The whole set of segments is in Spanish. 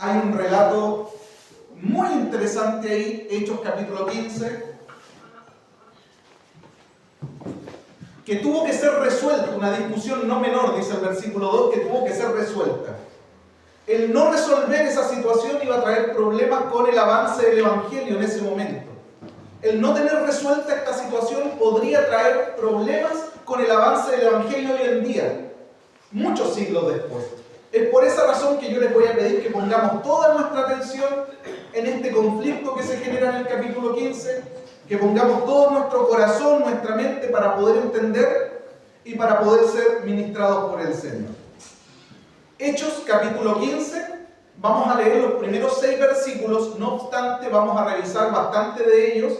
Hay un relato muy interesante ahí, Hechos capítulo 15, que tuvo que ser resuelta, una discusión no menor, dice el versículo 2, que tuvo que ser resuelta. El no resolver esa situación iba a traer problemas con el avance del Evangelio en ese momento. El no tener resuelta esta situación podría traer problemas con el avance del Evangelio hoy en día, muchos siglos después. Es por esa razón que yo les voy a pedir que pongamos toda nuestra atención en este conflicto que se genera en el capítulo 15, que pongamos todo nuestro corazón, nuestra mente para poder entender y para poder ser ministrados por el Señor. Hechos capítulo 15, vamos a leer los primeros 6 versículos, no obstante vamos a revisar bastante de ellos.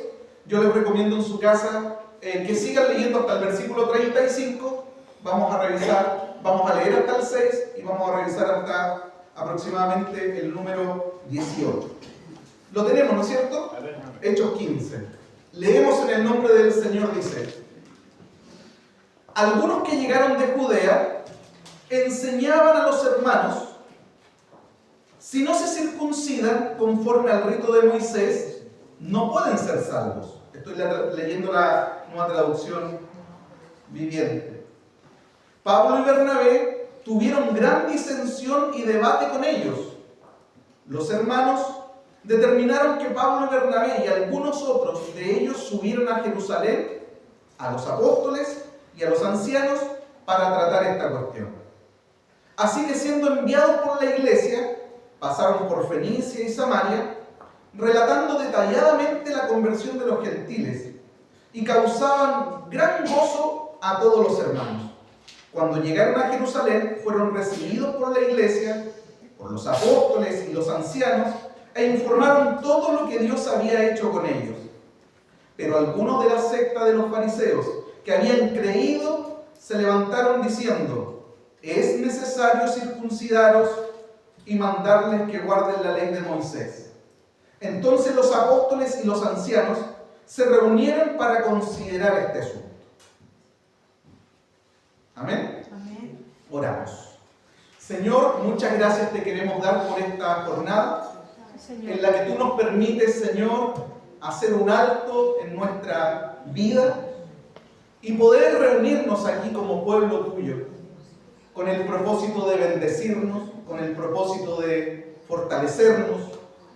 Yo les recomiendo en su casa que sigan leyendo hasta el versículo 35, vamos a leer hasta el 6 y vamos a revisar hasta aproximadamente el número 18. Lo tenemos, ¿no es cierto? Hechos 15. Leemos en el nombre del Señor, dice: algunos que llegaron de Judea enseñaban a los hermanos: si no se circuncidan conforme al rito de Moisés, no pueden ser salvos. Estoy leyendo la Nueva Traducción Viviente. Pablo y Bernabé tuvieron gran disensión y debate con ellos. Los hermanos determinaron que Pablo y Bernabé y algunos otros de ellos subieron a Jerusalén, a los apóstoles y a los ancianos, para tratar esta cuestión. Así que, siendo enviados por la iglesia, pasaron por Fenicia y Samaria, relatando detalladamente la conversión de los gentiles, y causaban gran gozo a todos los hermanos. Cuando llegaron a Jerusalén, fueron recibidos por la iglesia, por los apóstoles y los ancianos, e informaron todo lo que Dios había hecho con ellos. Pero algunos de la secta de los fariseos que habían creído se levantaron diciendo: es necesario circuncidaros y mandarles que guarden la ley de Moisés. Entonces los apóstoles y los ancianos se reunieron para considerar este asunto. Amén. Amén. Oramos. Señor, muchas gracias te queremos dar por esta jornada en la que tú nos permites, Señor, hacer un alto en nuestra vida y poder reunirnos aquí como pueblo tuyo, con el propósito de bendecirnos, con el propósito de fortalecernos,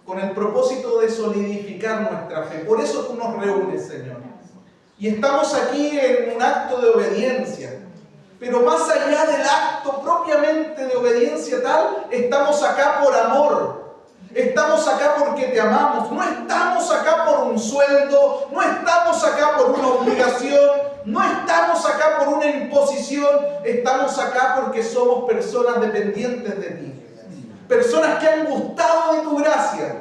con el propósito de solidificar nuestra fe. Por eso tú nos reúnes, Señor. Y estamos aquí en un acto de obediencia. Pero más allá del acto propiamente de obediencia tal, estamos acá por amor. Estamos acá porque te amamos. No estamos acá por un sueldo, no estamos acá por una obligación, no estamos acá por una imposición. Estamos acá porque somos personas dependientes de ti. Personas que han gustado de tu gracia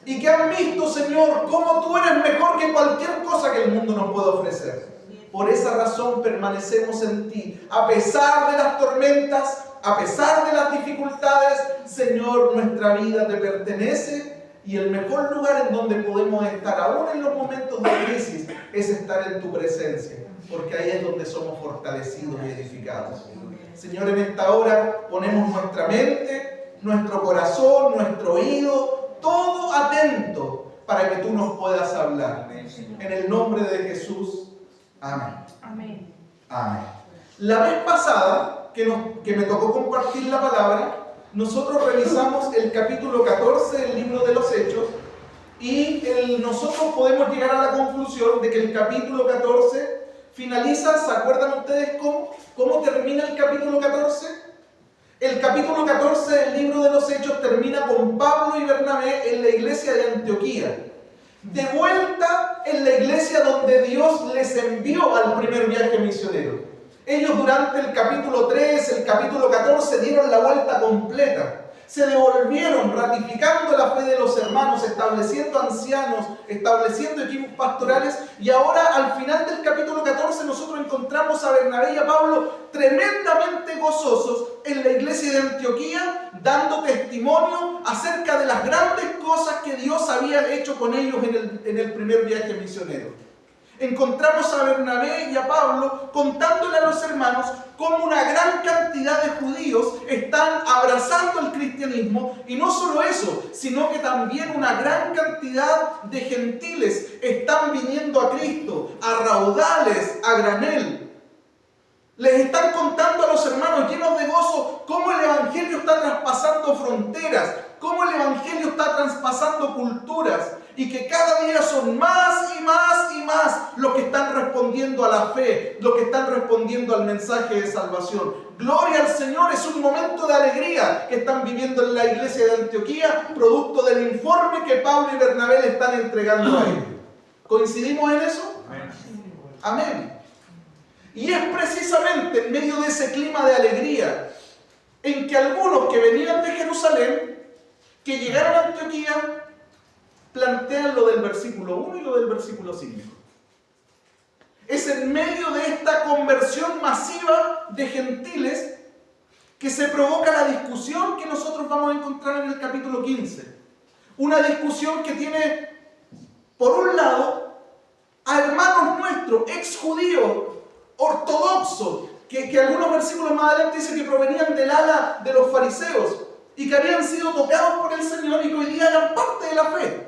y que han visto, Señor, cómo tú eres mejor que cualquier cosa que el mundo nos pueda ofrecer. Por esa razón permanecemos en ti. A pesar de las tormentas, a pesar de las dificultades, Señor, nuestra vida te pertenece y el mejor lugar en donde podemos estar, aún en los momentos de crisis, es estar en tu presencia, porque ahí es donde somos fortalecidos y edificados. Señor, en esta hora ponemos nuestra mente, nuestro corazón, nuestro oído, todo atento para que tú nos puedas hablar. En el nombre de Jesús. Amén. Amén. Amén. La vez pasada que me tocó compartir la palabra, nosotros revisamos el capítulo 14 del libro de los Hechos y nosotros podemos llegar a la conclusión de que el capítulo 14 finaliza. ¿Se acuerdan ustedes cómo termina el capítulo 14? El capítulo 14 del libro de los Hechos termina con Pablo y Bernabé en la iglesia de Antioquía, de vuelta en la iglesia donde Dios les envió al primer viaje misionero. Ellos durante el capítulo 3, el capítulo 14 dieron la vuelta completa. Se devolvieron ratificando la fe de los hermanos, estableciendo ancianos, estableciendo equipos pastorales, y ahora al final del capítulo 14 nosotros encontramos a Bernabé y a Pablo tremendamente gozosos en la iglesia de Antioquía, dando testimonio acerca de las grandes cosas que Dios había hecho con ellos en el primer viaje misionero. encontramos a Bernabé y a Pablo contándole a los hermanos cómo una gran cantidad de judíos están abrazando el cristianismo, y no solo eso, sino que también una gran cantidad de gentiles están viniendo a Cristo, a raudales, a granel. Les están contando a los hermanos llenos de gozo cómo el Evangelio está traspasando fronteras, cómo el Evangelio está traspasando culturas, y que cada día son más y más y más los que están respondiendo a la fe, los que están respondiendo al mensaje de salvación. Gloria al Señor, es un momento de alegría que están viviendo en la iglesia de Antioquía, producto del informe que Pablo y Bernabé le están entregando a ellos. ¿Coincidimos en eso? Amén. Amén. Y es precisamente en medio de ese clima de alegría en que algunos que venían de Jerusalén, que llegaron a Antioquía, plantean lo del versículo 1 y lo del versículo 5. Es en medio de esta conversión masiva de gentiles que se provoca la discusión que nosotros vamos a encontrar en el capítulo 15. Una discusión que tiene, por un lado, a hermanos nuestros, ex judíos, ortodoxos, que algunos versículos más adelante dicen que provenían del ala de los fariseos y que habían sido tocados por el Señor y que hoy día eran parte de la fe.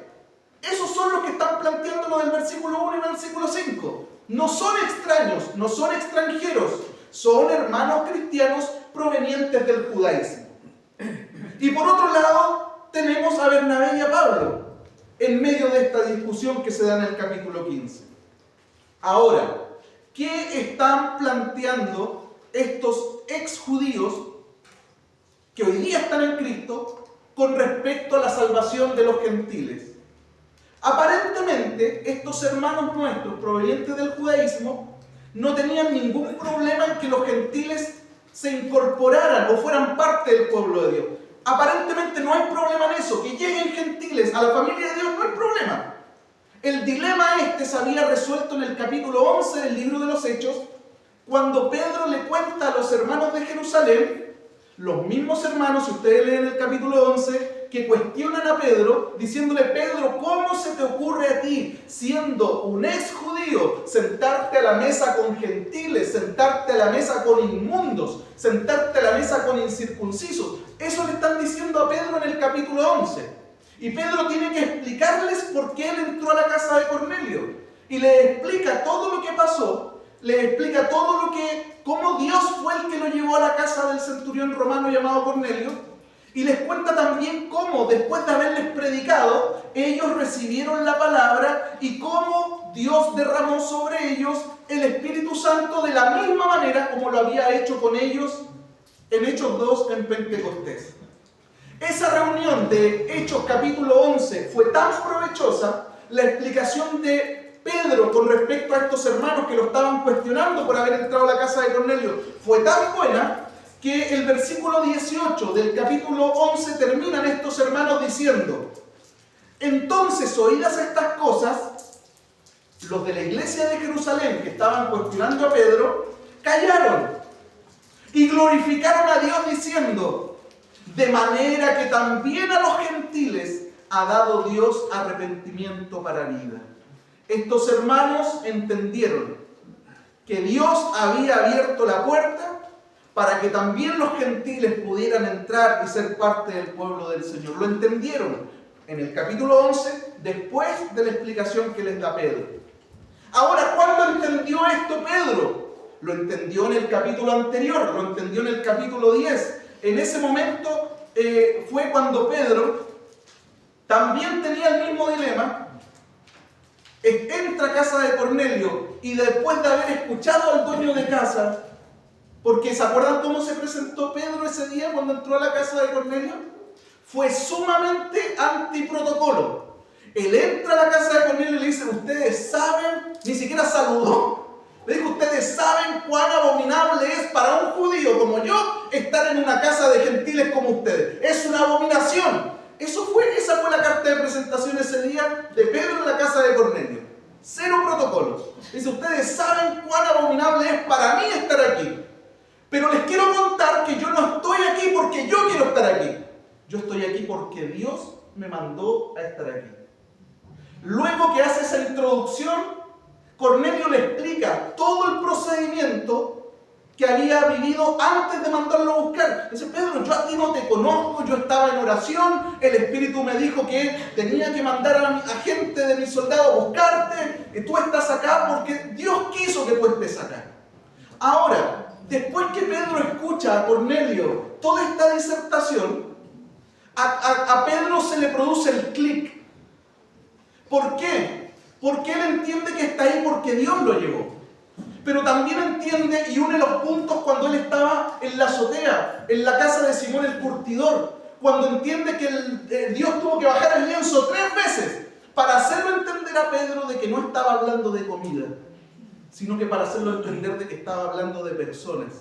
Esos son los que están planteando lo del versículo 1 y el versículo 5. No son extraños, no son extranjeros, son hermanos cristianos provenientes del judaísmo. Y por otro lado, tenemos a Bernabé y a Pablo en medio de esta discusión que se da en el capítulo 15. Ahora, ¿qué están planteando estos ex judíos que hoy día están en Cristo con respecto a la salvación de los gentiles? Aparentemente, estos hermanos nuestros provenientes del judaísmo no tenían ningún problema en que los gentiles se incorporaran o fueran parte del pueblo de Dios. Aparentemente no hay problema en eso, que lleguen gentiles a la familia de Dios, no hay problema. El dilema se había resuelto en el capítulo 11 del libro de los Hechos, cuando Pedro le cuenta a los hermanos de Jerusalén, los mismos hermanos, si ustedes leen el capítulo 11, que cuestionan a Pedro, diciéndole: Pedro, ¿cómo se te ocurre a ti, siendo un ex judío, sentarte a la mesa con gentiles, sentarte a la mesa con inmundos, sentarte a la mesa con incircuncisos? Eso le están diciendo a Pedro en el capítulo 11. Y Pedro tiene que explicarles por qué él entró a la casa de Cornelio. Y le explica todo lo que pasó, le explica cómo Dios fue el que lo llevó a la casa del centurión romano llamado Cornelio. Y les cuenta también cómo, después de haberles predicado, ellos recibieron la palabra y cómo Dios derramó sobre ellos el Espíritu Santo de la misma manera como lo había hecho con ellos en Hechos 2 en Pentecostés. Esa reunión de Hechos capítulo 11 fue tan provechosa, la explicación de Pedro con respecto a estos hermanos que lo estaban cuestionando por haber entrado a la casa de Cornelio fue tan buena, que el versículo 18 del capítulo 11 terminan estos hermanos diciendo: entonces, oídas estas cosas, los de la iglesia de Jerusalén que estaban cuestionando a Pedro, callaron y glorificaron a Dios diciendo: de manera que también a los gentiles ha dado Dios arrepentimiento para vida. Estos hermanos entendieron que Dios había abierto la puerta para que también los gentiles pudieran entrar y ser parte del pueblo del Señor. Lo entendieron en el capítulo 11, después de la explicación que les da Pedro. Ahora, ¿cuándo entendió esto Pedro? Lo entendió en el capítulo anterior, lo entendió en el capítulo 10. En ese momento fue cuando Pedro también tenía el mismo dilema. Entra a casa de Cornelio y después de haber escuchado al dueño de casa, porque ¿se acuerdan cómo se presentó Pedro ese día cuando entró a la casa de Cornelio? Fue sumamente antiprotocolo. Él entra a la casa de Cornelio y le dice: ustedes saben, ni siquiera saludó. Le dijo: ustedes saben cuán abominable es para un judío como yo estar en una casa de gentiles como ustedes. Es una abominación. Esa fue la carta de presentación ese día de Pedro en la casa de Cornelio. Cero protocolos. Dice: ustedes saben cuán abominable es para mí estar aquí. Pero les quiero contar que yo no estoy aquí porque yo quiero estar aquí. Yo estoy aquí porque Dios me mandó a estar aquí. Luego que hace esa introducción, Cornelio le explica todo el procedimiento que había vivido antes de mandarlo a buscar. Dice: Pedro, yo a ti no te conozco, yo estaba en oración, el Espíritu me dijo que tenía que mandar a gente de mis soldados a buscarte, y tú estás acá porque Dios quiso que tú estés acá. Ahora, después que Pedro escucha a Cornelio toda esta disertación, a Pedro se le produce el clic. ¿Por qué? Porque él entiende que está ahí porque Dios lo llevó. Pero también entiende y une los puntos cuando él estaba en la azotea, en la casa de Simón el curtidor, cuando entiende que Dios tuvo que bajar el lienzo 3 veces para hacerlo entender a Pedro de que no estaba hablando de comida, sino que para hacerlo entender de que estaba hablando de personas.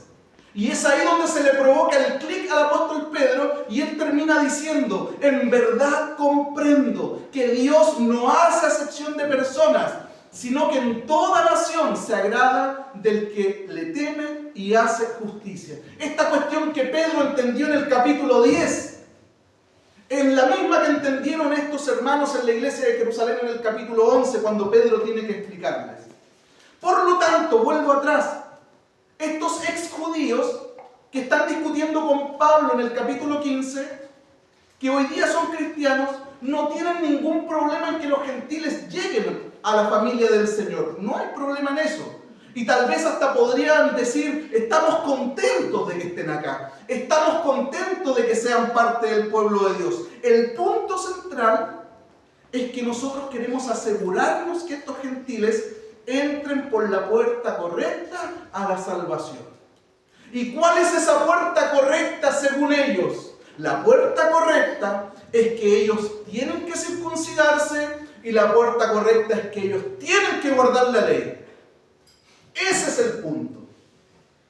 Y es ahí donde se le provoca el clic al apóstol Pedro, y él termina diciendo: en verdad comprendo que Dios no hace acepción de personas, sino que en toda nación se agrada del que le teme y hace justicia. Esta cuestión que Pedro entendió en el capítulo 10, es la misma que entendieron estos hermanos en la iglesia de Jerusalén en el capítulo 11, cuando Pedro tiene que explicarles. Por lo tanto, vuelvo atrás, estos ex judíos que están discutiendo con Pablo en el capítulo 15, que hoy día son cristianos, no tienen ningún problema en que los gentiles lleguen a la familia del Señor. No hay problema en eso. Y tal vez hasta podrían decir: estamos contentos de que estén acá. Estamos contentos de que sean parte del pueblo de Dios. El punto central es que nosotros queremos asegurarnos que estos gentiles entren por la puerta correcta a la salvación. ¿Y cuál es esa puerta correcta según ellos? La puerta correcta es que ellos tienen que circuncidarse, y la puerta correcta es que ellos tienen que guardar la ley. Ese es el punto.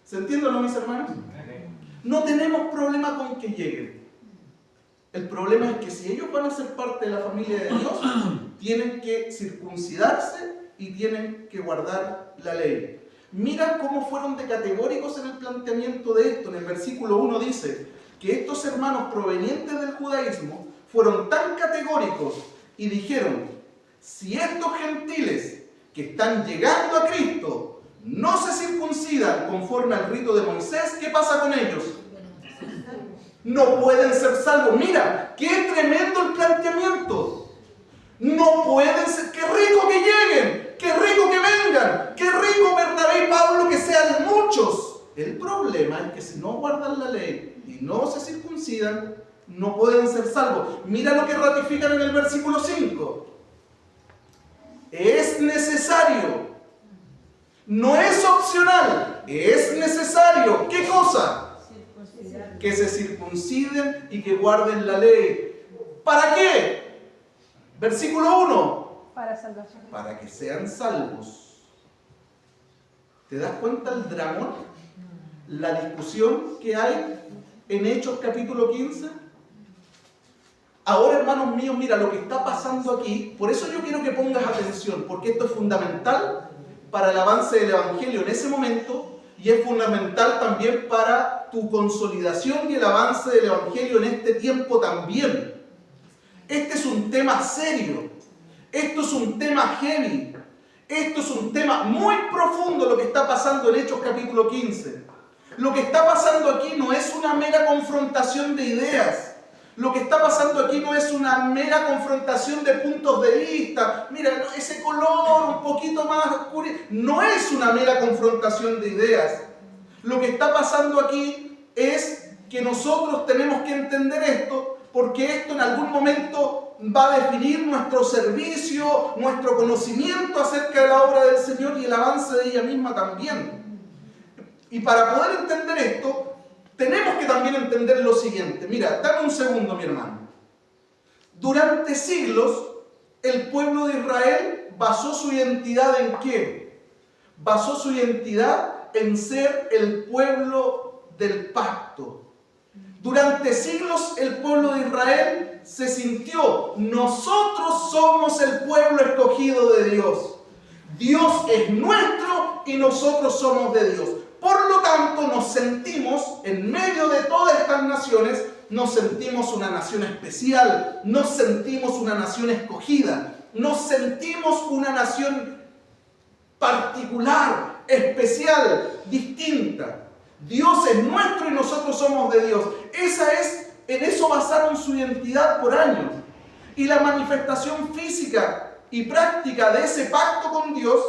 ¿Se entiende o no, mis hermanos? No tenemos problema con que lleguen. El problema es que si ellos van a ser parte de la familia de Dios, tienen que circuncidarse y tienen que guardar la ley. Mira cómo fueron de categóricos en el planteamiento de esto. En el versículo 1 dice que estos hermanos provenientes del judaísmo fueron tan categóricos y dijeron: si estos gentiles que están llegando a Cristo no se circuncidan conforme al rito de Moisés, ¿qué pasa con ellos? No pueden ser salvos. Mira, qué tremendo el planteamiento. No pueden ser. ¡Qué rico que lleguen! ¡Qué rico que vengan! ¡Qué rico Bernabé y Pablo que sean muchos! El problema es que si no guardan la ley y no se circuncidan, no pueden ser salvos. Mira lo que ratifican en el versículo 5. Es necesario. No es opcional. Es necesario. ¿Qué cosa? Que se circunciden y que guarden la ley. ¿Para qué? Versículo 1. Para salvación. Para que sean salvos. ¿Te das cuenta el dramón? La discusión que hay en Hechos capítulo 15. Ahora, hermanos míos, mira lo que está pasando aquí. Por eso yo quiero que pongas atención, porque esto es fundamental para el avance del Evangelio en ese momento, y es fundamental también para tu consolidación y el avance del Evangelio en este tiempo también. Este es un tema serio. Esto es un tema heavy. Esto es un tema muy profundo, lo que está pasando en Hechos capítulo 15. Lo que está pasando aquí no es una mera confrontación de ideas. Lo que está pasando aquí no es una mera confrontación de puntos de vista. Mira, ese color un poquito más oscuro. No es una mera confrontación de ideas. Lo que está pasando aquí es que nosotros tenemos que entender esto, porque esto en algún momento va a definir nuestro servicio, nuestro conocimiento acerca de la obra del Señor y el avance de ella misma también. Y para poder entender esto, tenemos que también entender lo siguiente. Mira, dame un segundo, mi hermano. Durante siglos, el pueblo de Israel basó su identidad ¿en qué? Basó su identidad en ser el pueblo del pacto. Durante siglos, el pueblo de Israel se sintió: nosotros somos el pueblo escogido de Dios. Dios es nuestro y nosotros somos de Dios. Por lo tanto, nos sentimos, en medio de todas estas naciones, nos sentimos una nación especial, nos sentimos una nación escogida, nos sentimos una nación particular, especial, distinta. Dios es nuestro y nosotros somos de Dios. En eso basaron su identidad por años. Y la manifestación física y práctica de ese pacto con Dios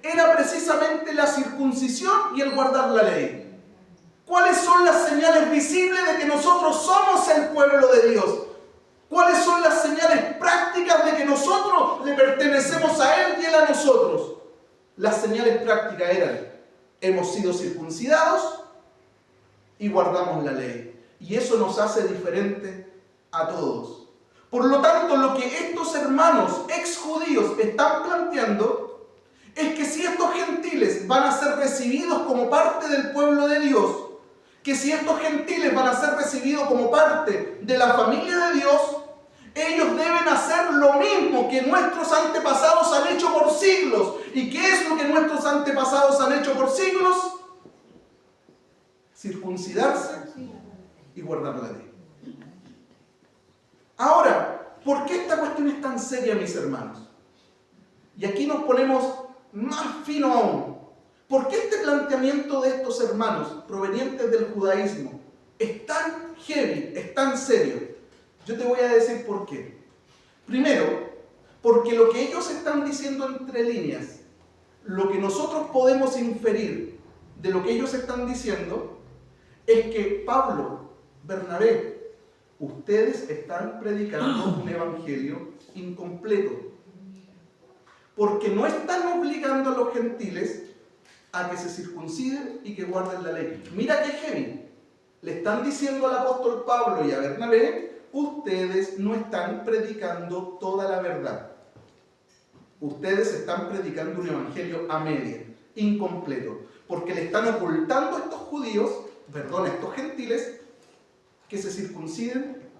era precisamente la circuncisión y el guardar la ley. ¿Cuáles son las señales visibles de que nosotros somos el pueblo de Dios? ¿Cuáles son las señales prácticas de que nosotros le pertenecemos a Él y Él a nosotros? Las señales prácticas eran: hemos sido circuncidados y guardamos la ley. Y eso nos hace diferentes a todos. Por lo tanto, lo que estos hermanos ex-judíos están planteando es que si estos gentiles van a ser recibidos como parte del pueblo de Dios, que si estos gentiles van a ser recibidos como parte de la familia de Dios, ellos deben hacer lo mismo que nuestros antepasados han hecho por siglos. ¿Y qué es lo que nuestros antepasados han hecho por siglos? Circuncidarse y guardar la ley. Ahora, ¿por qué esta cuestión es tan seria, mis hermanos? Y aquí nos ponemos más fino aún. ¿Por qué este planteamiento de estos hermanos provenientes del judaísmo es tan heavy, es tan serio? Yo te voy a decir por qué. Primero, porque lo que ellos están diciendo entre líneas, lo que nosotros podemos inferir de lo que ellos están diciendo, es que Pablo, Bernabé, ustedes están predicando un evangelio incompleto. Porque no están obligando a los gentiles a que se circunciden y que guarden la ley. Mira qué heavy. Le están diciendo al apóstol Pablo y a Bernabé: ustedes no están predicando toda la verdad. Ustedes están predicando un evangelio a media, incompleto. Porque le están ocultando a estos gentiles, que se circunciden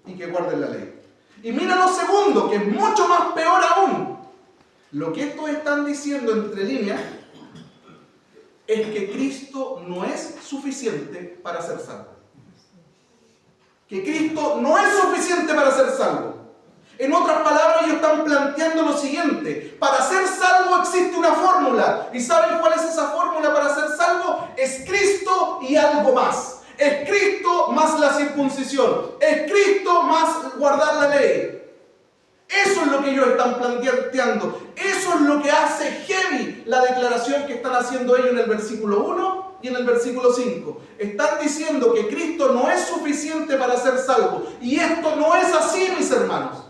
y que guarden la ley. Y mira lo segundo, que es mucho más peor aún. Lo que estos están diciendo entre líneas es que Cristo no es suficiente para ser salvo. Que Cristo no es suficiente para ser salvo. En otras palabras, ellos están planteando lo siguiente: para ser salvo existe una fórmula. ¿Y saben cuál es esa fórmula para ser salvo? Es Cristo y algo más. Es Cristo más la circuncisión. Es Cristo más guardar la ley. Eso es lo que ellos están planteando. Eso es lo que hace heavy la declaración que están haciendo ellos en el versículo 1 y en el versículo 5. Están diciendo que Cristo no es suficiente para ser salvo. Y esto no es así, mis hermanos.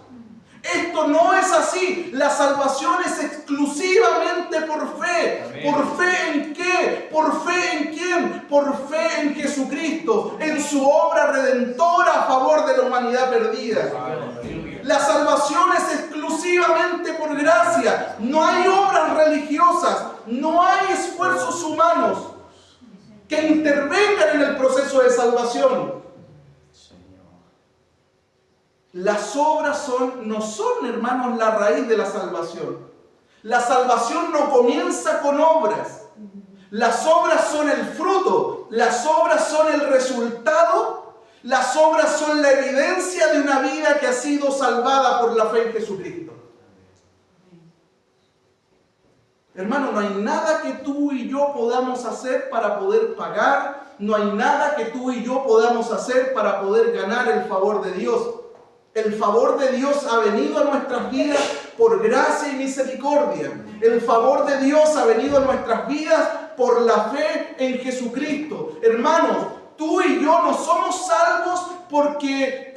Esto no es así. La salvación es exclusivamente por fe. Amén. ¿Por fe en qué? ¿Por fe en quién? Por fe en Jesucristo, en su obra redentora a favor de la humanidad perdida. Amén. La salvación es exclusivamente por gracia. No hay obras religiosas, no hay esfuerzos humanos que intervengan en el proceso de salvación. Las obras no son, hermanos, la raíz de la salvación. La salvación no comienza con obras. Las obras son el fruto, las obras son el resultado, las obras son la evidencia de una vida que ha sido salvada por la fe en Jesucristo. Hermano, no hay nada que tú y yo podamos hacer para poder pagar, no hay nada que tú y yo podamos hacer para poder ganar el favor de Dios. El favor de Dios ha venido a nuestras vidas por gracia y misericordia. El favor de Dios ha venido a nuestras vidas por la fe en Jesucristo. Hermanos, tú y yo no somos salvos porque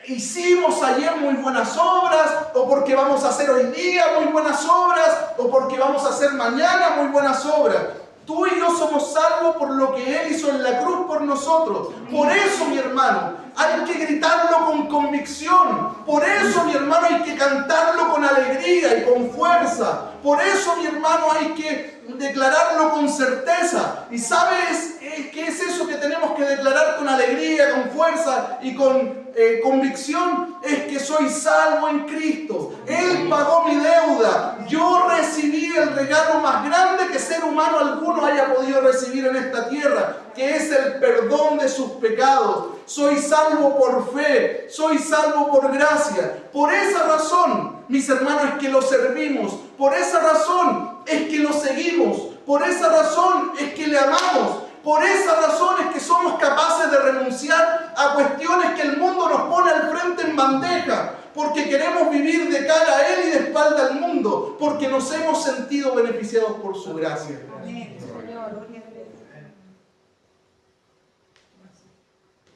hicimos ayer muy buenas obras, o porque vamos a hacer hoy día muy buenas obras, o porque vamos a hacer mañana muy buenas obras. Tú y yo somos salvos por lo que Él hizo en la cruz por nosotros. Por eso, mi hermano, hay que gritarlo con convicción. Por eso, mi hermano, hay que cantarlo con alegría y con fuerza. Por eso, mi hermano, hay que declararlo con certeza. ¿Y sabes qué es eso que tenemos que declarar con alegría, con fuerza y con convicción? Es que soy salvo en Cristo. Él pagó mi deuda. Yo recibí el regalo más grande que ser humano alguno haya podido recibir en esta tierra, que es el perdón de sus pecados. Soy salvo por fe, soy salvo por gracia. Por esa razón, mis hermanos, es que lo servimos. Por esa razón es que lo seguimos. Por esa razón es que le amamos. Por esa razón es que somos capaces de renunciar a cuestiones que el mundo nos pone al frente en bandeja. Porque queremos vivir de cara a Él y de espalda al mundo. Porque nos hemos sentido beneficiados por su gracia.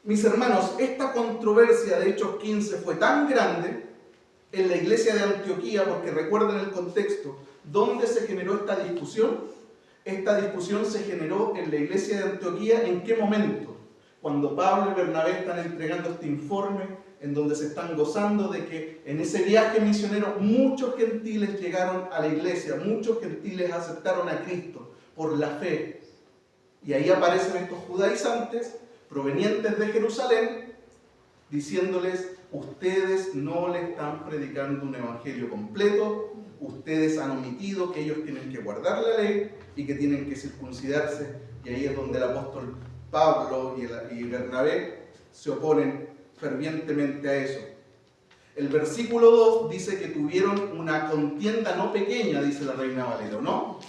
Mis hermanos, esta controversia de Hechos 15 fue tan grande en la iglesia de Antioquía, porque recuerden el contexto, ¿dónde se generó esta discusión? Esta discusión se generó en la iglesia de Antioquía. ¿En qué momento? Cuando Pablo y Bernabé están entregando este informe, en donde se están gozando de que en ese viaje misionero muchos gentiles llegaron a la iglesia, muchos gentiles aceptaron a Cristo por la fe. Y ahí aparecen estos judaizantes provenientes de Jerusalén, diciéndoles: ustedes no le están predicando un evangelio completo, ustedes han omitido que ellos tienen que guardar la ley y que tienen que circuncidarse. Y ahí es donde el apóstol Pablo y Bernabé se oponen fervientemente a eso. El versículo 2 dice que tuvieron una contienda no pequeña, dice la Reina Valera, ¿no?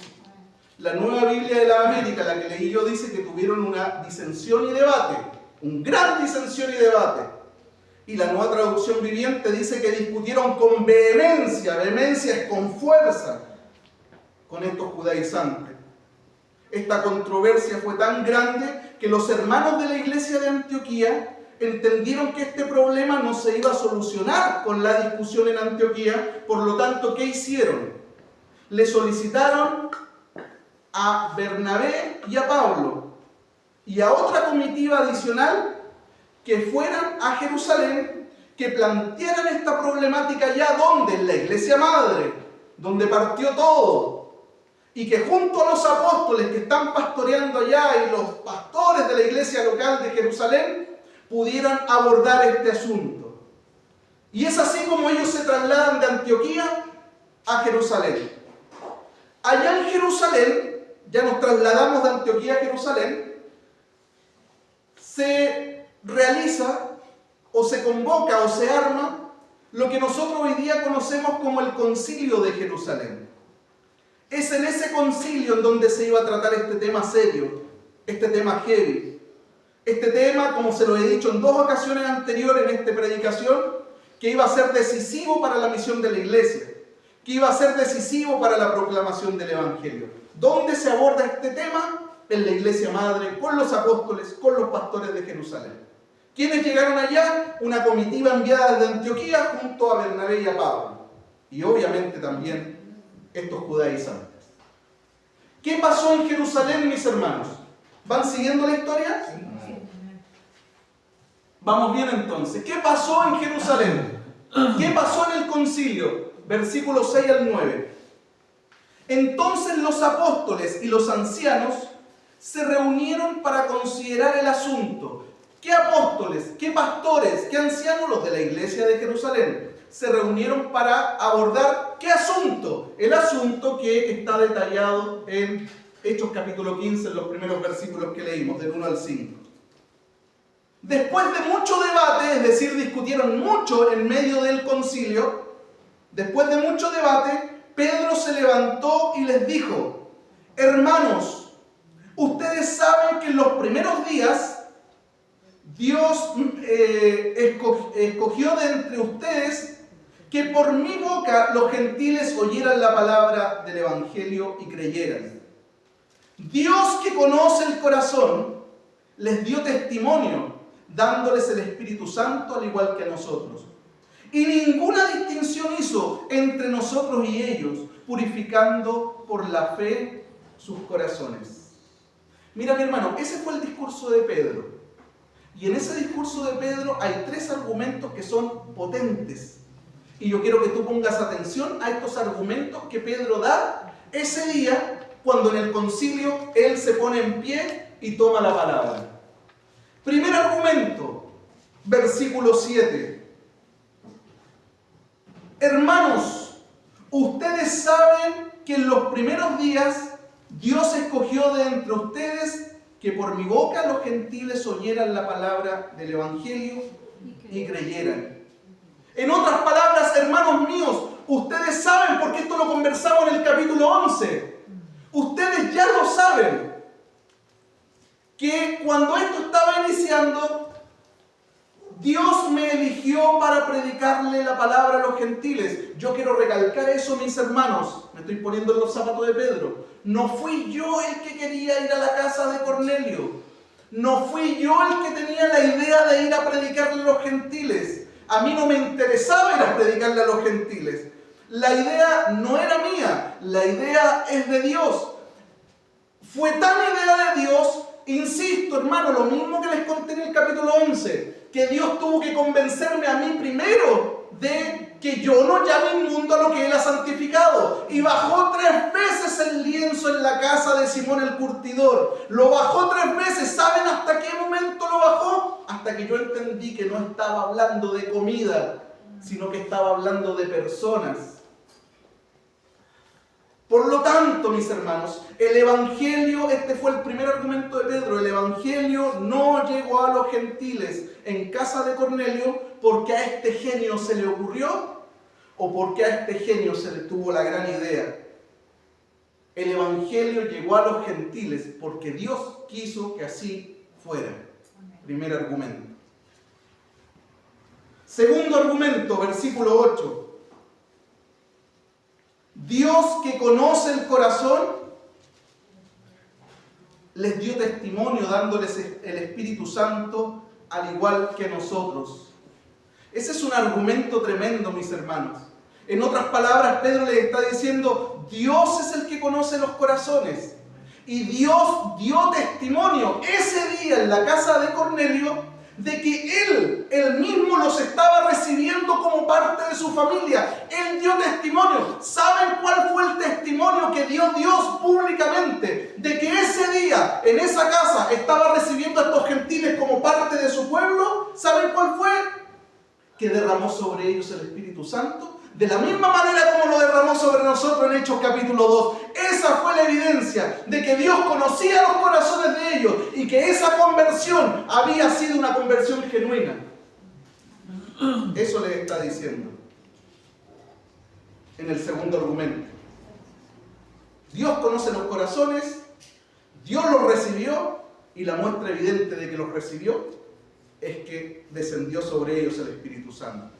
La Nueva Biblia de la América, la que leí yo, dice que tuvieron una disensión y debate, un gran disensión y debate. Y la Nueva Traducción Viviente dice que discutieron con vehemencia, vehemencia es con fuerza, con estos judaizantes. Esta controversia fue tan grande que los hermanos de la iglesia de Antioquía entendieron que este problema no se iba a solucionar con la discusión en Antioquía. Por lo tanto, ¿qué hicieron? Le solicitaron a Bernabé y a Pablo y a otra comitiva adicional que fueran a Jerusalén, que plantearan esta problemática ya donde, en la iglesia madre, donde partió todo, y que junto a los apóstoles que están pastoreando allá y los pastores de la iglesia local de Jerusalén pudieran abordar este asunto. Y es así como ellos se trasladan de Antioquía a Jerusalén. Allá en Jerusalén, ya nos trasladamos de Antioquía a Jerusalén, se realiza o se convoca o se arma lo que nosotros hoy día conocemos como el Concilio de Jerusalén. Es en ese concilio en donde se iba a tratar este tema serio, este tema heavy, este tema, como se lo he dicho en 2 ocasiones anteriores en esta predicación, que iba a ser decisivo para la misión de la iglesia, que iba a ser decisivo para la proclamación del Evangelio. ¿Dónde se aborda este tema? En la iglesia madre, con los apóstoles, con los pastores de Jerusalén. ¿Quiénes llegaron allá? Una comitiva enviada desde Antioquía junto a Bernabé y a Pablo. Y obviamente también estos judaizantes. ¿Qué pasó en Jerusalén, mis hermanos? ¿Van siguiendo la historia? Sí. Vamos bien entonces. ¿Qué pasó en Jerusalén? ¿Qué pasó en el concilio? Versículos 6 al 9. Entonces los apóstoles y los ancianos se reunieron para considerar el asunto. ¿Qué apóstoles, qué pastores, qué ancianos? Los de la iglesia de Jerusalén. Se reunieron para abordar ¿qué asunto? El asunto que está detallado en Hechos capítulo 15, en los primeros versículos que leímos, del 1 al 5. Después de mucho debate, es decir, discutieron mucho en medio del concilio, después de mucho debate, Pedro se levantó y les dijo: hermanos, ustedes saben que en los primeros días Dios escogió de entre ustedes que por mi boca los gentiles oyeran la palabra del Evangelio y creyeran. Dios, que conoce el corazón, les dio testimonio, dándoles el Espíritu Santo al igual que a nosotros. Y ninguna distinción hizo entre nosotros y ellos, purificando por la fe sus corazones. Mira, mi hermano, ese fue el discurso de Pedro. Y en ese discurso de Pedro hay 3 argumentos que son potentes. Y yo quiero que tú pongas atención a estos argumentos que Pedro da ese día cuando en el concilio él se pone en pie y toma la palabra. Primer argumento, versículo 7. Hermanos, ustedes saben que en los primeros días Dios escogió de entre ustedes que por mi boca los gentiles oyeran la palabra del Evangelio y creyeran. En otras palabras, hermanos míos, ustedes saben, porque esto lo conversamos en el capítulo 11, ustedes ya lo saben, que cuando esto estaba iniciando, Dios me eligió para predicarle la palabra a los gentiles. Yo quiero recalcar eso, mis hermanos. Me estoy poniendo en los zapatos de Pedro. No fui yo el que quería ir a la casa de Cornelio. No fui yo el que tenía la idea de ir a predicarle a los gentiles. A mí no me interesaba ir a predicarle a los gentiles. La idea no era mía. La idea es de Dios. Fue tan idea de Dios, insisto, hermano, lo mismo que les conté en el capítulo 11, que Dios tuvo que convencerme a mí primero de que yo no llame inmundo a lo que Él ha santificado. Y bajó 3 veces el lienzo en la casa de Simón el curtidor. Lo bajó 3 veces. ¿Saben hasta qué momento lo bajó? Hasta que yo entendí que no estaba hablando de comida, sino que estaba hablando de personas. Por lo tanto, mis hermanos, el Evangelio, este fue el primer argumento de Pedro, el Evangelio no llegó a los gentiles en casa de Cornelio porque a este genio se le ocurrió o porque a este genio se le tuvo la gran idea. El Evangelio llegó a los gentiles porque Dios quiso que así fuera. Primer argumento. Segundo argumento, versículo 8. Dios, que conoce el corazón, les dio testimonio dándoles el Espíritu Santo al igual que nosotros. Ese es un argumento tremendo, mis hermanos. En otras palabras, Pedro les está diciendo, Dios es el que conoce los corazones. Y Dios dio testimonio ese día en la casa de Cornelio de que Él mismo los estaba recibiendo como parte de su familia. Él dio testimonio. ¿Saben cuál fue el testimonio que dio Dios públicamente? De que ese día, en esa casa, estaba recibiendo a estos gentiles como parte de su pueblo. ¿Saben cuál fue? Que derramó sobre ellos el Espíritu Santo. De la misma manera como lo derramó sobre nosotros en Hechos capítulo 2. Esa fue la evidencia de que Dios conocía los corazones de ellos y que esa conversión había sido una conversión genuina. Eso les está diciendo en el segundo argumento. Dios conoce los corazones, Dios los recibió y la muestra evidente de que los recibió es que descendió sobre ellos el Espíritu Santo.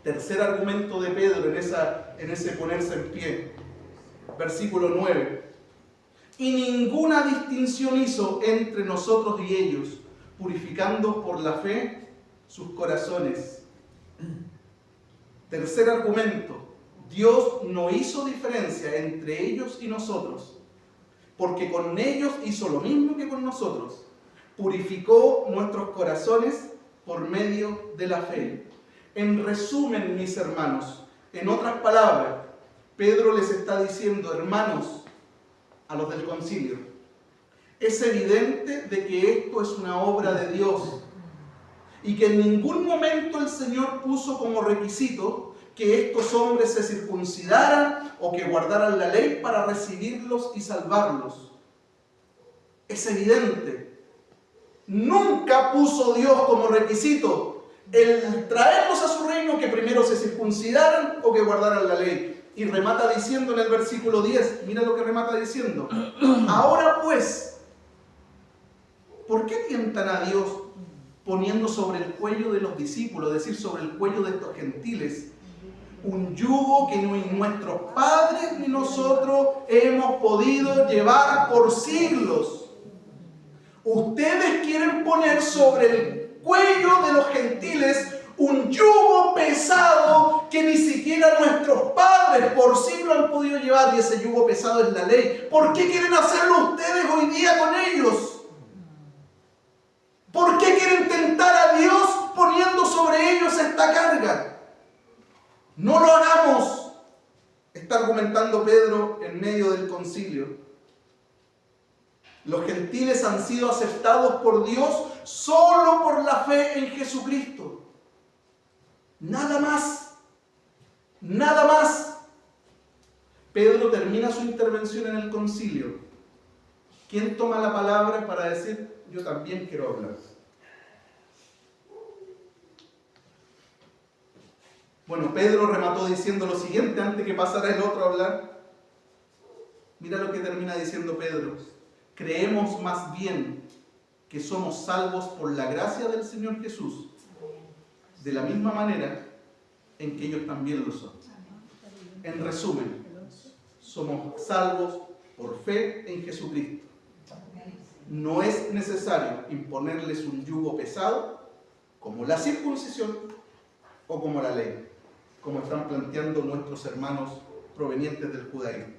Tercer argumento de Pedro en ese ponerse en pie. Versículo 9. Y ninguna distinción hizo entre nosotros y ellos, purificando por la fe sus corazones. Tercer argumento. Dios no hizo diferencia entre ellos y nosotros, porque con ellos hizo lo mismo que con nosotros. Purificó nuestros corazones por medio de la fe. En resumen, mis hermanos, en otras palabras, Pedro les está diciendo, hermanos, a los del concilio, es evidente de que esto es una obra de Dios y que en ningún momento el Señor puso como requisito que estos hombres se circuncidaran o que guardaran la ley para recibirlos y salvarlos. Es evidente. Nunca puso Dios como requisito el traerlos a su reino que primero se circuncidaran o que guardaran la ley. Y remata diciendo en el versículo 10, mira lo que remata diciendo. Ahora pues, ¿por qué tientan a Dios poniendo sobre el cuello de los discípulos, es decir, sobre el cuello de estos gentiles, un yugo que ni nuestros padres ni nosotros hemos podido llevar por siglos? Ustedes quieren poner sobre el cuello de los gentiles un yugo pesado que ni siquiera nuestros padres por siglos han podido llevar, y ese yugo pesado es la ley. ¿Por qué quieren hacerlo ustedes hoy día con ellos? ¿Por qué quieren tentar a Dios poniendo sobre ellos esta carga? No lo hagamos, está argumentando Pedro en medio del concilio. Los gentiles han sido aceptados por Dios solo por la fe en Jesucristo. Nada más. Nada más. Pedro termina su intervención en el concilio. ¿Quién toma la palabra para decir, yo también quiero hablar? Bueno, Pedro remató diciendo lo siguiente antes que pasara el otro a hablar. Mira lo que termina diciendo Pedro. Creemos más bien que somos salvos por la gracia del Señor Jesús, de la misma manera en que ellos también lo son. En resumen, somos salvos por fe en Jesucristo. No es necesario imponerles un yugo pesado, como la circuncisión o como la ley, como están planteando nuestros hermanos provenientes del judaísmo.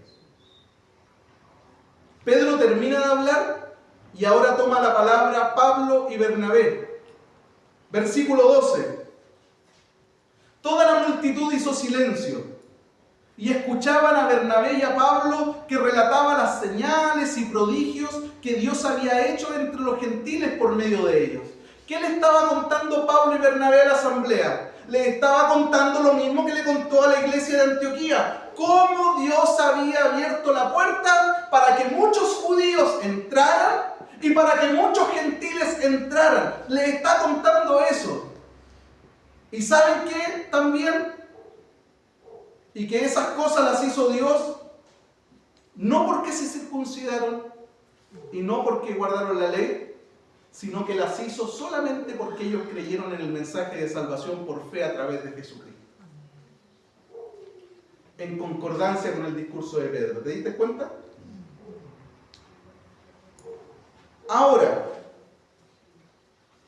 Pedro termina de hablar y ahora toma la palabra Pablo y Bernabé. Versículo 12. Toda la multitud hizo silencio y escuchaban a Bernabé y a Pablo que relataban las señales y prodigios que Dios había hecho entre los gentiles por medio de ellos. ¿Qué le estaba contando Pablo y Bernabé a la asamblea? Le estaba contando lo mismo que le contó a la iglesia de Antioquía. Cómo Dios había abierto la puerta para que muchos judíos entraran y para que muchos gentiles entraran. Le está contando eso. ¿Y saben qué también? Y que esas cosas las hizo Dios no porque se circuncidaron y no porque guardaron la ley, sino que las hizo solamente porque ellos creyeron en el mensaje de salvación por fe a través de Jesucristo. En concordancia con el discurso de Pedro. ¿Te diste cuenta? Ahora,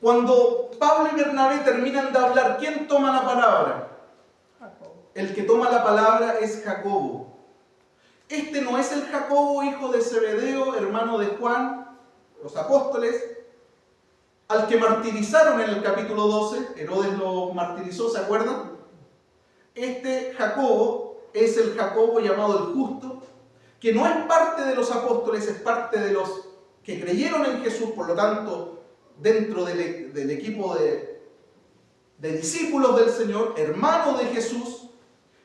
cuando Pablo y Bernabé terminan de hablar, ¿quién toma la palabra? El que toma la palabra es Jacobo. Este no es el Jacobo, hijo de Zebedeo, hermano de Juan, los apóstoles, al que martirizaron en el capítulo 12. Herodes lo martirizó, ¿se acuerdan? Este Jacobo es el Jacobo llamado el justo, que no es parte de los apóstoles, es parte de los que creyeron en Jesús, por lo tanto, dentro del equipo de discípulos del Señor, hermano de Jesús,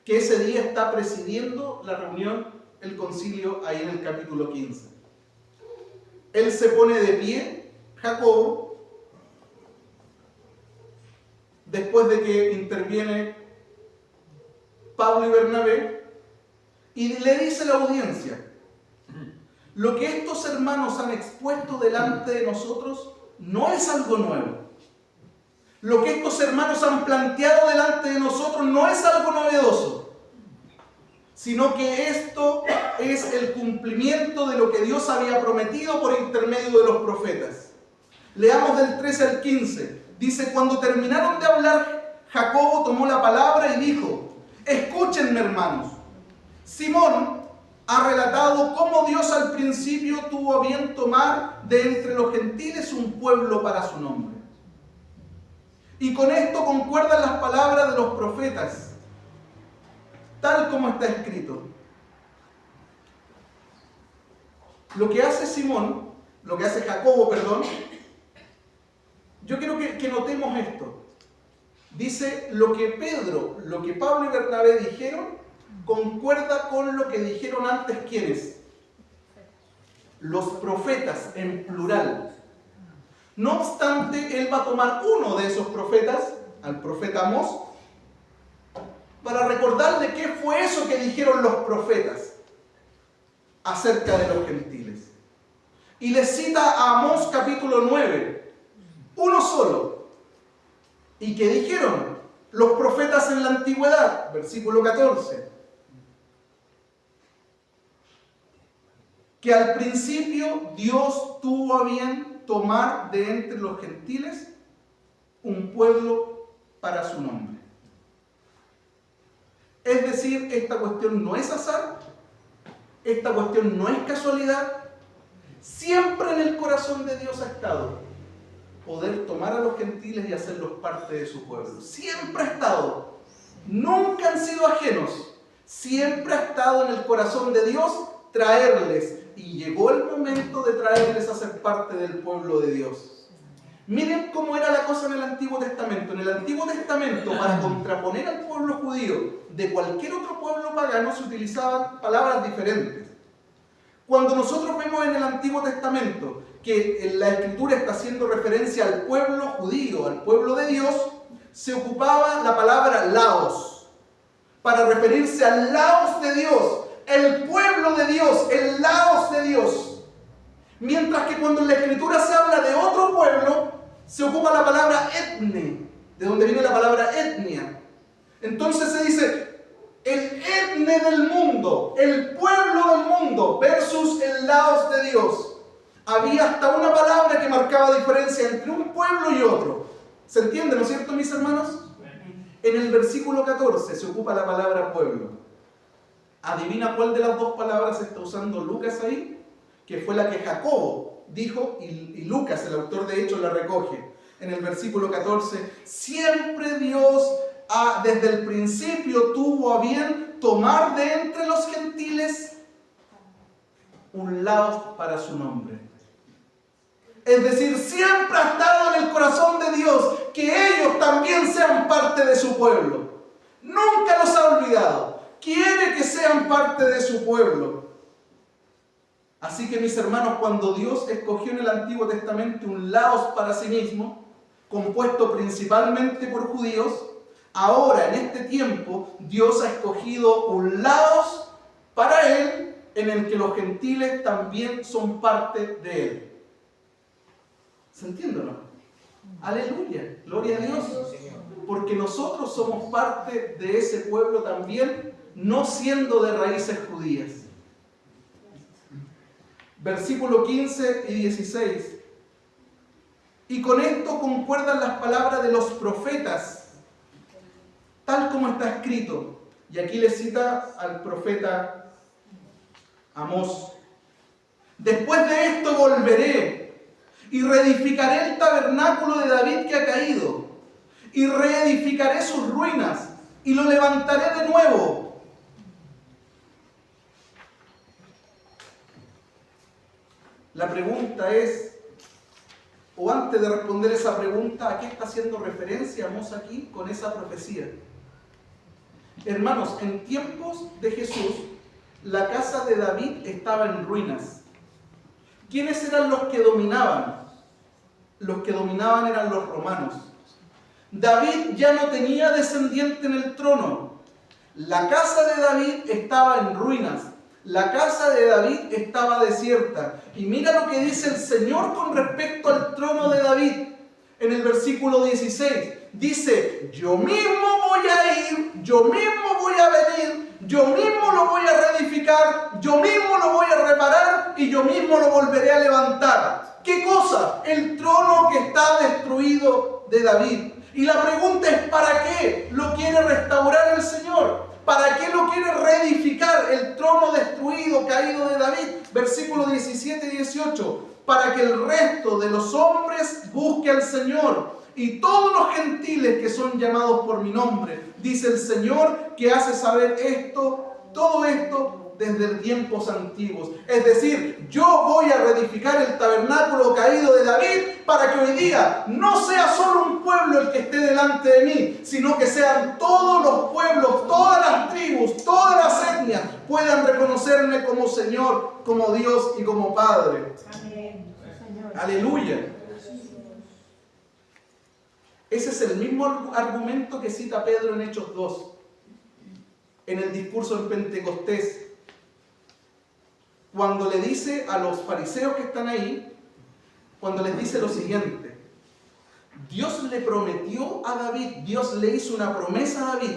que ese día está presidiendo la reunión, el concilio, ahí en el capítulo 15. Él se pone de pie, Jacobo, después de que interviene Pablo y Bernabé, y le dice a la audiencia: lo que estos hermanos han expuesto delante de nosotros no es algo nuevo. Lo que estos hermanos han planteado delante de nosotros no es algo novedoso, sino que esto es el cumplimiento de lo que Dios había prometido por intermedio de los profetas. Leamos del 13 al 15. Dice: cuando terminaron de hablar, Jacobo tomó la palabra y dijo: escúchenme, hermanos. Simón ha relatado cómo Dios al principio tuvo a bien tomar de entre los gentiles un pueblo para su nombre. Y con esto concuerdan las palabras de los profetas, tal como está escrito. Lo que hace Jacobo, yo quiero que notemos esto. Dice, lo que Pablo y Bernabé dijeron, concuerda con lo que dijeron antes, ¿quiénes? Los profetas, en plural. No obstante, él va a tomar uno de esos profetas, al profeta Amós, para recordarle qué fue eso que dijeron los profetas acerca de los gentiles. Y les cita a Amós capítulo 9, uno solo. ¿Y qué dijeron los profetas en la antigüedad? Versículo 14. Que al principio Dios tuvo a bien tomar de entre los gentiles un pueblo para su nombre. Es decir, esta cuestión no es azar, esta cuestión no es casualidad. Siempre en el corazón de Dios ha estado poder tomar a los gentiles y hacerlos parte de su pueblo. Siempre ha estado. Nunca han sido ajenos. Siempre ha estado en el corazón de Dios traerles. Y llegó el momento de traerles a ser parte del pueblo de Dios. Miren cómo era la cosa en el Antiguo Testamento. En el Antiguo Testamento, para contraponer al pueblo judío de cualquier otro pueblo pagano se utilizaban palabras diferentes. Cuando nosotros vemos en el Antiguo Testamento que en la Escritura está haciendo referencia al pueblo judío, al pueblo de Dios, se ocupaba la palabra laos para referirse al laos de Dios, el pueblo de Dios, el laos de Dios. Mientras que cuando en la Escritura se habla de otro pueblo, se ocupa la palabra etne, de donde viene la palabra etnia. Entonces se dice el etne del mundo, el pueblo del mundo versus el laos de Dios. Había hasta una palabra que marcaba diferencia entre un pueblo y otro. ¿Se entiende, no es cierto, mis hermanos? En el versículo 14 se ocupa la palabra pueblo. ¿Adivina cuál de las dos palabras está usando Lucas ahí? Que fue la que Jacobo dijo y Lucas, el autor de Hechos, la recoge. En el versículo 14, siempre Dios desde el principio tuvo a bien tomar de entre los gentiles un laos para su nombre. Es decir, siempre ha estado en el corazón de Dios que ellos también sean parte de su pueblo. Nunca los ha olvidado. Quiere que sean parte de su pueblo. Así que, mis hermanos, cuando Dios escogió en el Antiguo Testamento un laos para sí mismo, compuesto principalmente por judíos, ahora en este tiempo Dios ha escogido un laos para Él en el que los gentiles también son parte de Él. ¿Se entiende o no? Aleluya, gloria a Dios. Porque nosotros somos parte de ese pueblo también, no siendo de raíces judías. Versículo 15 y 16. Y con esto concuerdan las palabras de los profetas, tal como está escrito. Y aquí le cita al profeta Amós. Después de esto volveré y reedificaré el tabernáculo de David que ha caído, y reedificaré sus ruinas, y lo levantaré de nuevo. La pregunta es, o antes de responder esa pregunta, ¿a qué está haciendo referencia Amós aquí con esa profecía? Hermanos, en tiempos de Jesús, la casa de David estaba en ruinas. ¿Quiénes eran los que dominaban? Los que dominaban eran los romanos. David ya no tenía descendiente en el trono. La casa de David estaba en ruinas. La casa de David estaba desierta. Y mira lo que dice el Señor con respecto al trono de David. En el versículo 16. Dice, yo mismo voy a ir, yo mismo voy a venir, yo mismo lo voy a reedificar, yo mismo lo voy a reparar y yo mismo lo volveré a levantar. ¿Qué cosa? El trono que está destruido de David. Y la pregunta es, ¿para qué lo quiere restaurar el Señor? ¿Para qué lo quiere reedificar el trono destruido, caído de David? Versículos 17 y 18. Para que el resto de los hombres busque al Señor y todos los gentiles que son llamados por mi nombre. Dice el Señor que hace saber todo esto desde tiempos antiguos. Es decir, yo voy a reedificar el tabernáculo caído de David para que hoy día no sea solo un pueblo el que esté delante de mí, sino que sean todos los pueblos, todas las tribus, todas las etnias puedan reconocerme como Señor, como Dios y como Padre. Amén. Aleluya. Ese es el mismo argumento que cita Pedro en Hechos 2, en el discurso en Pentecostés, cuando le dice a los fariseos que están ahí, cuando les dice lo siguiente: Dios le prometió a David, Dios le hizo una promesa a David,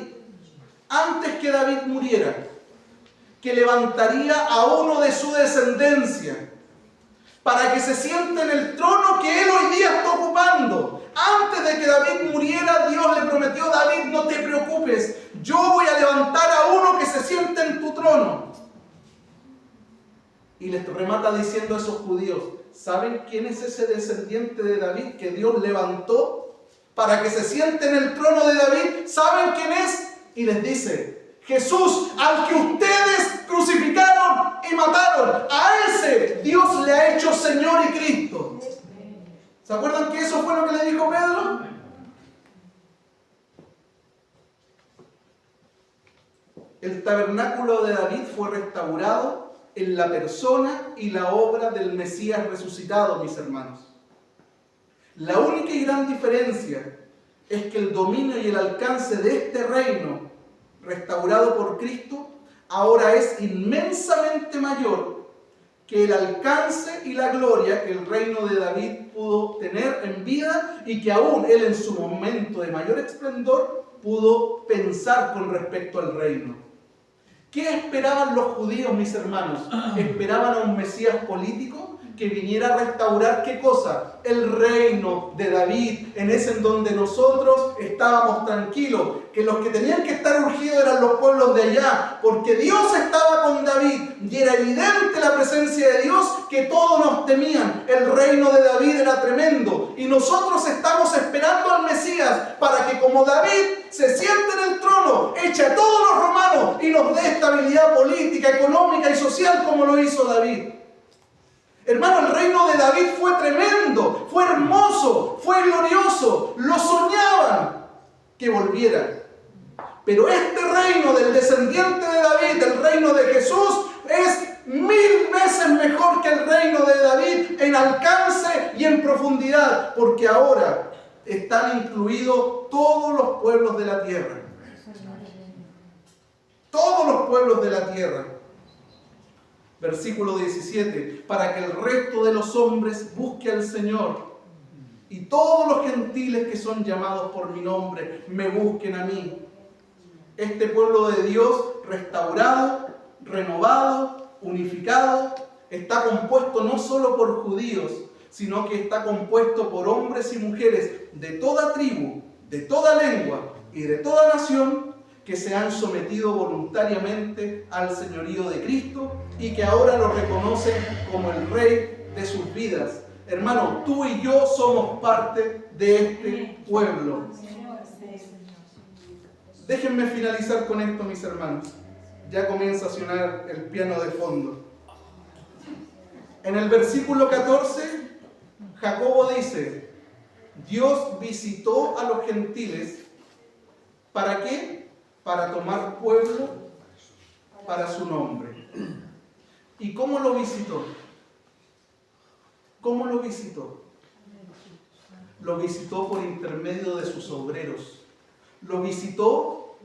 antes que David muriera, que levantaría a uno de su descendencia, para que se siente en el trono que él hoy día está ocupando. Antes de que David muriera, Dios le prometió: David, no te preocupes, yo voy a levantar a uno que se siente en tu trono. Y les remata diciendo a esos judíos: ¿saben quién es ese descendiente de David que Dios levantó para que se siente en el trono de David? ¿Saben quién es? Y les dice: Jesús, al que ustedes crucificaron y mataron. A ese Dios le ha hecho Señor y Cristo. ¿Se acuerdan que eso fue lo que le dijo Pedro? el tabernáculo de David fue restaurado en la persona y la obra del Mesías resucitado, mis hermanos. La única y gran diferencia es que el dominio y el alcance de este reino restaurado por Cristo ahora es inmensamente mayor que el alcance y la gloria que el reino de David pudo tener en vida y que aún él en su momento de mayor esplendor pudo pensar con respecto al reino. ¿Qué esperaban los judíos, mis hermanos? ¿Esperaban a un Mesías político que viniera a restaurar qué cosa? El reino de David, en ese en donde nosotros estábamos tranquilos, que los que tenían que estar urgidos eran los pueblos de allá, porque Dios estaba con David y era evidente la presencia de Dios, que todos nos temían. El reino de David era tremendo y nosotros estamos esperando al Mesías para que, como David se siente en el trono, eche a todos los romanos y nos dé estabilidad política, económica y social como lo hizo David. Hermano, el reino de David fue tremendo, fue hermoso, fue glorioso. Lo soñaban que volviera. Pero este reino del descendiente de David, el reino de Jesús, es 1000 veces mejor que el reino de David en alcance y en profundidad, porque ahora están incluidos todos los pueblos de la tierra. Todos los pueblos de la tierra. Versículo 17, para que el resto de los hombres busque al Señor y todos los gentiles que son llamados por mi nombre me busquen a mí. Este pueblo de Dios restaurado, renovado, unificado, está compuesto no solo por judíos, sino que está compuesto por hombres y mujeres de toda tribu, de toda lengua y de toda nación, que se han sometido voluntariamente al señorío de Cristo y que ahora lo reconocen como el Rey de sus vidas. Hermano, tú y yo somos parte de este pueblo. Déjenme finalizar con esto, mis hermanos. Ya comienza a sonar el piano de fondo. En el versículo 14, Jacobo dice: Dios visitó a los gentiles. ¿Para qué? Para tomar pueblo para su nombre. ¿Y cómo lo visitó? ¿Cómo lo visitó? Lo visitó por intermedio de sus obreros. Los visitó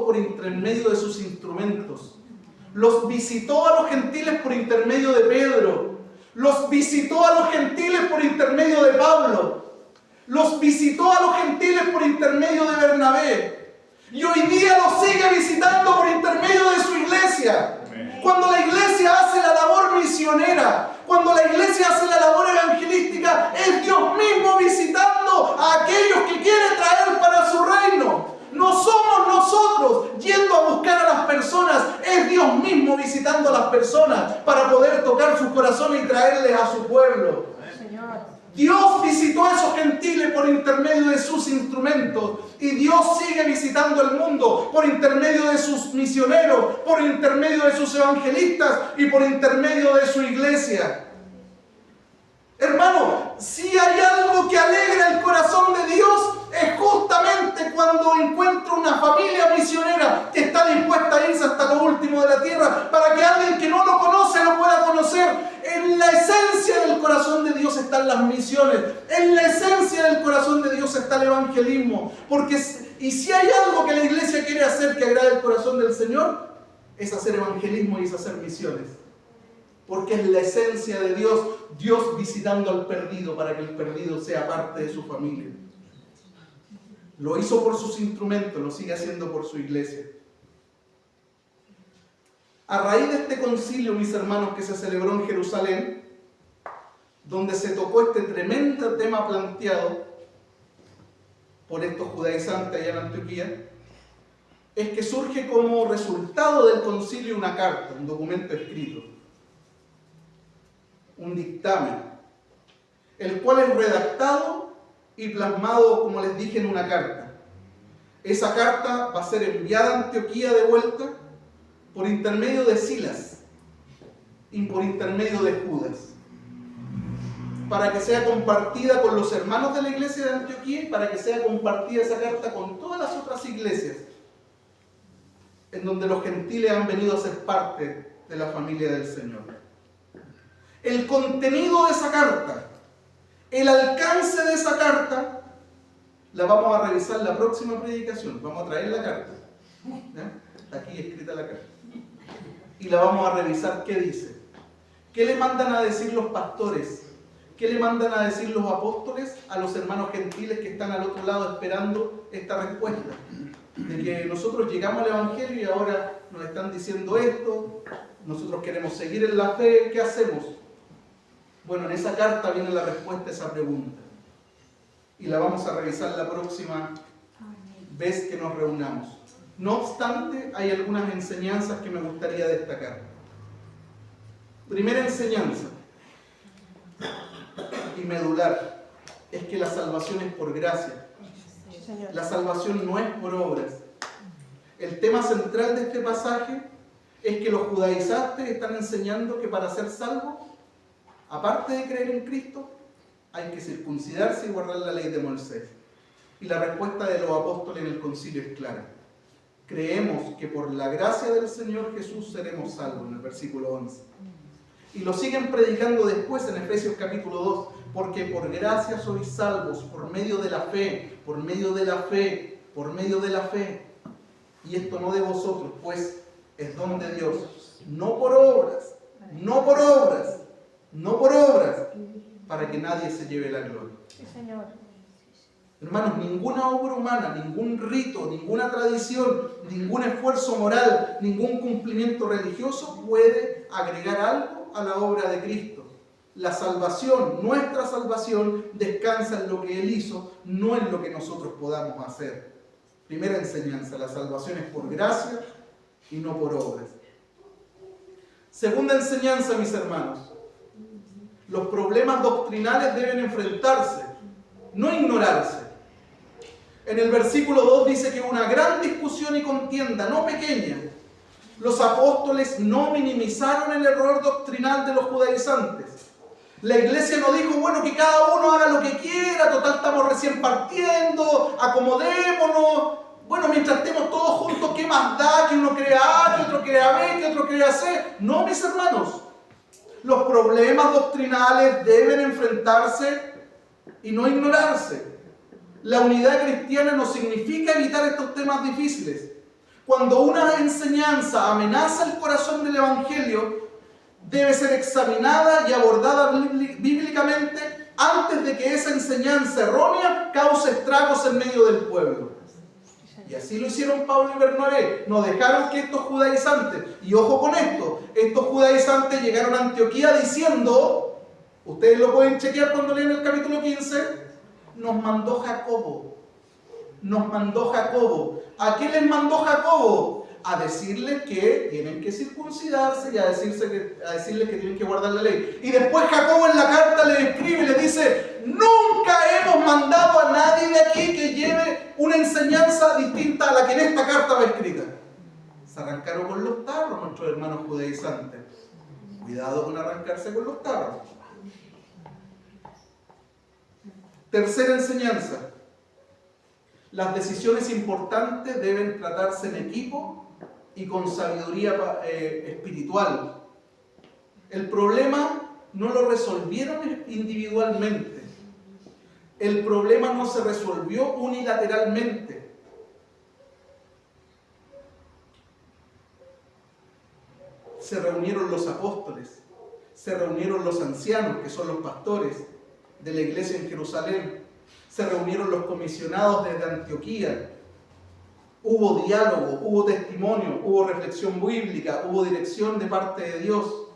por intermedio de sus instrumentos. Los visitó a los gentiles por intermedio de Pedro. Los visitó a los gentiles por intermedio de Pablo. Los visitó a los gentiles por intermedio de Bernabé. Y hoy día los sigue visitando por intermedio de su iglesia. Cuando la iglesia hace la labor misionera, cuando la iglesia hace la labor evangelística, es Dios mismo visitando a aquellos que quiere traer para su reino. No somos nosotros yendo a buscar a las personas, es Dios mismo visitando a las personas para poder tocar sus corazones y traerles a su pueblo. Dios visitó a esos gentiles por intermedio de sus instrumentos y Dios sigue visitando el mundo por intermedio de sus misioneros, por intermedio de sus evangelistas y por intermedio de su iglesia. Hermano, si hay algo que alegra el corazón de Dios, es justamente cuando encuentra una familia misionera que está dispuesta a irse hasta lo último de la tierra para que alguien que no lo conoce lo pueda conocer. En la esencia del corazón de Dios están las misiones. En la esencia del corazón de Dios está el evangelismo. Y si hay algo que la iglesia quiere hacer que agrade el corazón del Señor, es hacer evangelismo y es hacer misiones. Porque es la esencia de Dios, Dios visitando al perdido para que el perdido sea parte de su familia. Lo hizo por sus instrumentos, lo sigue haciendo por su iglesia. A raíz de este concilio, mis hermanos, que se celebró en Jerusalén, donde se tocó este tremendo tema planteado por estos judaizantes allá en Antioquía, es que surge como resultado del concilio una carta, un documento escrito, un dictamen, el cual es redactado y plasmado, como les dije, en una carta. Esa carta va a ser enviada a Antioquía de vuelta por intermedio de Silas y por intermedio de Judas, para que sea compartida con los hermanos de la iglesia de Antioquía y para que sea compartida esa carta con todas las otras iglesias. en donde los gentiles han venido a ser parte de la familia del Señor. El contenido de esa carta, el alcance de esa carta, la vamos a revisar en la próxima predicación. Vamos a traer la carta. Está aquí escrita la carta. Y la vamos a revisar qué dice. ¿Qué le mandan a decir los pastores? ¿Qué le mandan a decir los apóstoles a los hermanos gentiles que están al otro lado esperando esta respuesta? De que nosotros llegamos al Evangelio y ahora nos están diciendo esto, nosotros queremos seguir en la fe, ¿qué hacemos? Bueno, en esa carta viene la respuesta a esa pregunta. Y la vamos a revisar la próxima vez que nos reunamos. No obstante, hay algunas enseñanzas que me gustaría destacar. Primera enseñanza, y medular, es que la salvación es por gracia. La salvación no es por obras. El tema central de este pasaje es que los judaizantes están enseñando que para ser salvos, aparte de creer en Cristo, hay que circuncidarse y guardar la ley de Moisés. Y la respuesta de los apóstoles en el concilio es clara. Creemos que por la gracia del Señor Jesús seremos salvos, en el versículo 11. Y lo siguen predicando después en Efesios capítulo 2, porque por gracia sois salvos, por medio de la fe, por medio de la fe, por medio de la fe. Y esto no de vosotros, pues es don de Dios, no por obras, no por obras, no por obras, para que nadie se lleve la gloria. Sí, Señor. Hermanos, ninguna obra humana, ningún rito, ninguna tradición, ningún esfuerzo moral, ningún cumplimiento religioso puede agregar algo a la obra de Cristo. La salvación, nuestra salvación, descansa en lo que Él hizo, no en lo que nosotros podamos hacer. Primera enseñanza, la salvación es por gracia y no por obras. Segunda enseñanza, mis hermanos, los problemas doctrinales deben enfrentarse, no ignorarse. En el versículo 2 dice que hubo una gran discusión y contienda, no pequeña. Los apóstoles no minimizaron el error doctrinal de los judaizantes. La iglesia no dijo, bueno, que cada uno haga lo que quiera, total estamos recién partiendo, acomodémonos. Bueno, mientras estemos todos juntos, ¿qué más da? Que uno crea A, que otro crea B, que otro crea C. No, mis hermanos. Los problemas doctrinales deben enfrentarse y no ignorarse. La unidad cristiana no significa evitar estos temas difíciles. Cuando una enseñanza amenaza el corazón del Evangelio, debe ser examinada y abordada bíblicamente antes de que esa enseñanza errónea cause estragos en medio del pueblo. Y así lo hicieron Pablo y Bernabé. No dejaron que estos judaizantes, y ojo con esto, estos judaizantes llegaron a Antioquía diciendo, ustedes lo pueden chequear cuando leen el capítulo 15, nos mandó Jacobo. Nos mandó Jacobo. ¿A qué les mandó Jacobo? A decirles que tienen que circuncidarse y a decirles que tienen que guardar la ley. Y después Jacobo en la carta le escribe y le dice, nunca hemos mandado a nadie de aquí que lleve una enseñanza distinta a la que en esta carta va escrita. Se arrancaron con los tarros nuestros hermanos judaizantes. Cuidado con arrancarse con los tarros. Tercera enseñanza. Las decisiones importantes deben tratarse en equipo y con sabiduría espiritual. El problema no lo resolvieron individualmente. El problema no se resolvió unilateralmente. Se reunieron los apóstoles, se reunieron los ancianos, que son los pastores de la iglesia en Jerusalén, se reunieron los comisionados desde Antioquía, hubo diálogo, hubo testimonio, hubo reflexión bíblica, hubo dirección de parte de Dios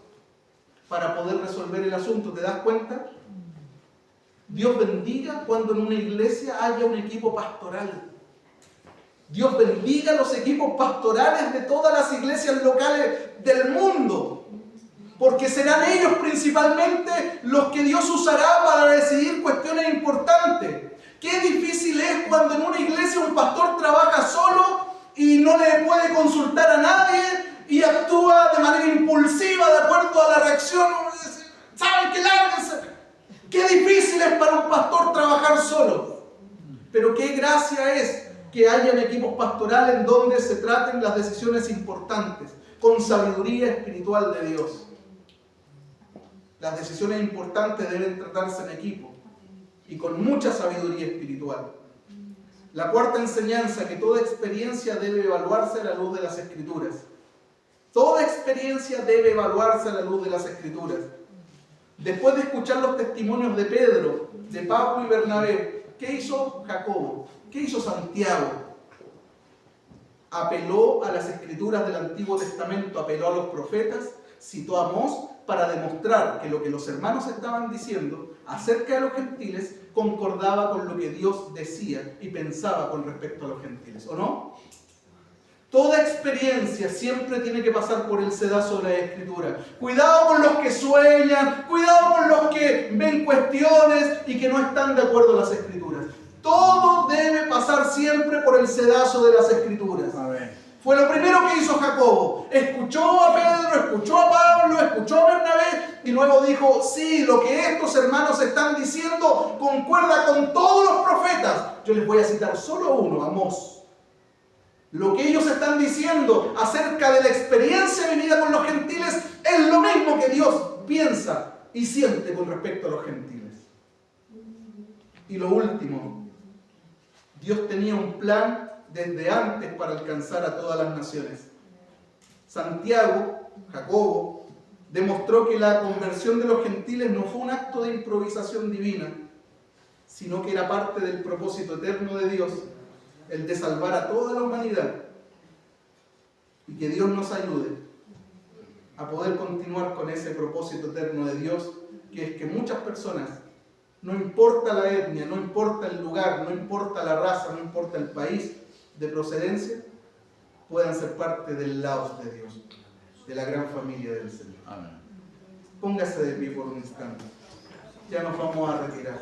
para poder resolver el asunto. ¿Te das cuenta? Dios bendiga cuando en una iglesia haya un equipo pastoral. Dios bendiga los equipos pastorales de todas las iglesias locales del mundo, porque serán ellos principalmente los que Dios usará para decidir cuestiones importantes. Qué difícil es cuando en una iglesia un pastor trabaja solo y no le puede consultar a nadie y actúa de manera impulsiva de acuerdo a la reacción. ¿Saben qué? Lárguense. Qué difícil es para un pastor trabajar solo. Pero qué gracia es que hayan equipos pastorales en donde se traten las decisiones importantes con sabiduría espiritual de Dios. Las decisiones importantes deben tratarse en equipo y con mucha sabiduría espiritual. La cuarta enseñanza, que toda experiencia debe evaluarse a la luz de las Escrituras. Toda experiencia debe evaluarse a la luz de las Escrituras. Después de escuchar los testimonios de Pedro, de Pablo y Bernabé, ¿qué hizo Jacobo? ¿Qué hizo Santiago? Apeló a las Escrituras del Antiguo Testamento, apeló a los profetas, citó a Amós para demostrar que lo que los hermanos estaban diciendo acerca de los gentiles concordaba con lo que Dios decía y pensaba con respecto a los gentiles, ¿o no? Toda experiencia siempre tiene que pasar por el sedazo de la Escritura. Cuidado con los que sueñan, cuidado con los que ven cuestiones y que no están de acuerdo a las Escrituras. Todo debe pasar siempre por el sedazo de las Escrituras. Fue lo primero que hizo Jacobo. Escuchó a Pedro, escuchó a Pablo, escuchó a Bernabé y luego dijo, sí, lo que estos hermanos están diciendo concuerda con todos los profetas. Yo les voy a citar solo uno, Amós. Lo que ellos están diciendo acerca de la experiencia vivida con los gentiles es lo mismo que Dios piensa y siente con respecto a los gentiles. Y lo último, Dios tenía un plan desde antes para alcanzar a todas las naciones. Santiago, Jacobo, demostró que la conversión de los gentiles no fue un acto de improvisación divina, sino que era parte del propósito eterno de Dios, el de salvar a toda la humanidad. Y que Dios nos ayude a poder continuar con ese propósito eterno de Dios, que es que muchas personas, no importa la etnia, no importa el lugar, no importa la raza, no importa el país de procedencia, puedan ser parte del laos de Dios, de la gran familia del Señor. Amén. Póngase de pie por un instante. Ya nos vamos a retirar.